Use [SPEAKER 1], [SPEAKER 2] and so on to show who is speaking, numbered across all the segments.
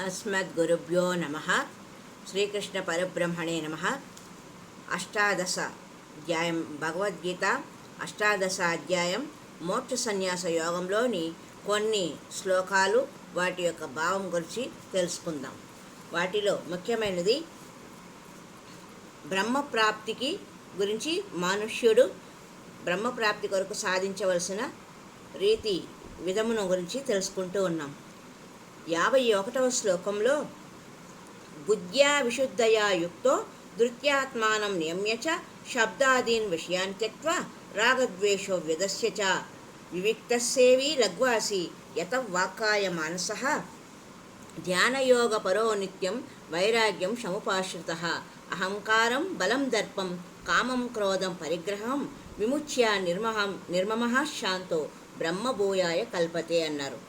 [SPEAKER 1] అస్మద్గురుభ్యో నమః. శ్రీకృష్ణ పరబ్రహ్మణే నమః. అష్టాదశ అధ్యాయం భగవద్గీత అష్టాదశ అధ్యాయం మోక్ష సన్యాస యోగంలోని కొన్ని శ్లోకాలు, వాటి యొక్క భావం గురించి తెలుసుకుందాం. వాటిలో ముఖ్యమైనది బ్రహ్మప్రాప్తికి గురించి, మనుష్యుడు బ్రహ్మప్రాప్తి కొరకు సాధించవలసిన రీతి విధమును గురించి తెలుసుకుంటూ ఉన్నాం. 51వ శ్లోకంలో బుద్ధ్యా విశుద్ధయా యుక్తో ధృత్యాత్మానం నియమ్య చ శబ్దాదీన్ విషయాన్ త్యక్త్వా రాగద్వేషో వ్యదస్య చ వివిక్తస్సేవీ లఘ్వాసి యత వాక్కాయ మానసః ధ్యానయోగపరో నిత్యం వైరాగ్యం సముపాశ్రితః అహంకారం బలం దర్పం కామం క్రోధం పరిగ్రహం విముచ్య నిర్మమః శాంతో బ్రహ్మభూయాయ కల్పతే అన్నారు.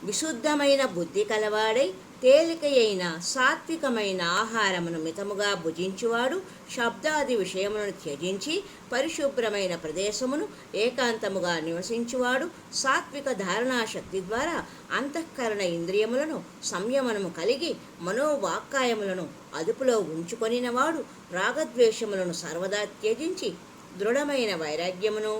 [SPEAKER 1] విశుద్ధమైన బుద్ధి కలవాడై తేలికయైన సాత్వికమైన ఆహారమును మితముగా భుజించువాడు, శబ్దాది విషయములను త్యజించి పరిశుభ్రమైన ప్రదేశమును ఏకాంతముగా నివసించువాడు, సాత్విక ధారణాశక్తి ద్వారా అంతఃకరణ ఇంద్రియములను సంయమనము కలిగి మనోవాక్కాయములను అదుపులో ఉంచుకొనినవాడు, రాగద్వేషములను సర్వదా త్యజించి దృఢమైన వైరాగ్యమును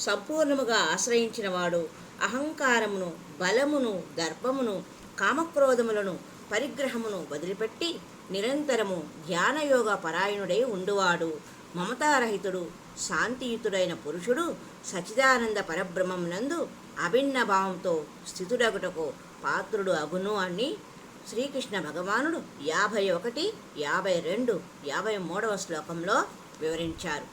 [SPEAKER 1] సంపూర్ణముగా ఆశ్రయించినవాడు, అహంకారమును బలమును దర్పమును కామక్రోధములను పరిగ్రహమును వదిలిపెట్టి నిరంతరము ధ్యానయోగ పరాయణుడై ఉండువాడు, మమతారహితుడు శాంతియుతుడైన పురుషుడు సచిదానంద పరబ్రహ్మమునందు అభిన్న భావంతో స్థితుడగుటకు పాత్రుడు అగును అని శ్రీకృష్ణ భగవానుడు 51, 52, 53వ శ్లోకంలో వివరించారు.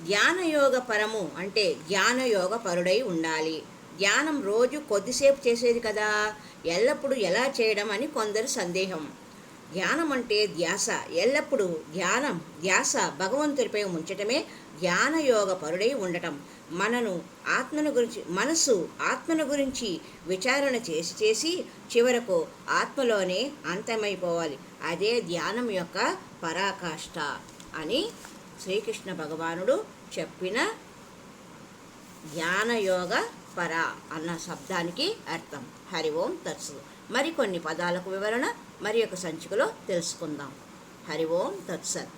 [SPEAKER 1] ధ్యానయోగ పరము అంటే ధ్యానయోగ పరుడై ఉండాలి. ధ్యానం రోజు కొద్దిసేపు చేసేది కదా, ఎల్లప్పుడూ ఎలా చేయడం అని కొందరు సందేహం. ధ్యానం అంటే ధ్యాస, ఎల్లప్పుడూ ధ్యాస భగవంతుడిపై ఉంచటమే ధ్యానయోగ పరుడై ఉండటం. మనసు ఆత్మను గురించి విచారణ చేసి చివరకు ఆత్మలోనే అంతమైపోవాలి. అదే ధ్యానం యొక్క పరాకాష్ఠ అని శ్రీకృష్ణ భగవానుడు చెప్పిన ధ్యానయోగ పర అన్న శబ్దానికి అర్థం. హరి ఓం తత్సత్. మరికొన్ని పదాలకు వివరణ మరి ఒక సంచికలో తెలుసుకుందాం. హరి ఓం తత్సత్.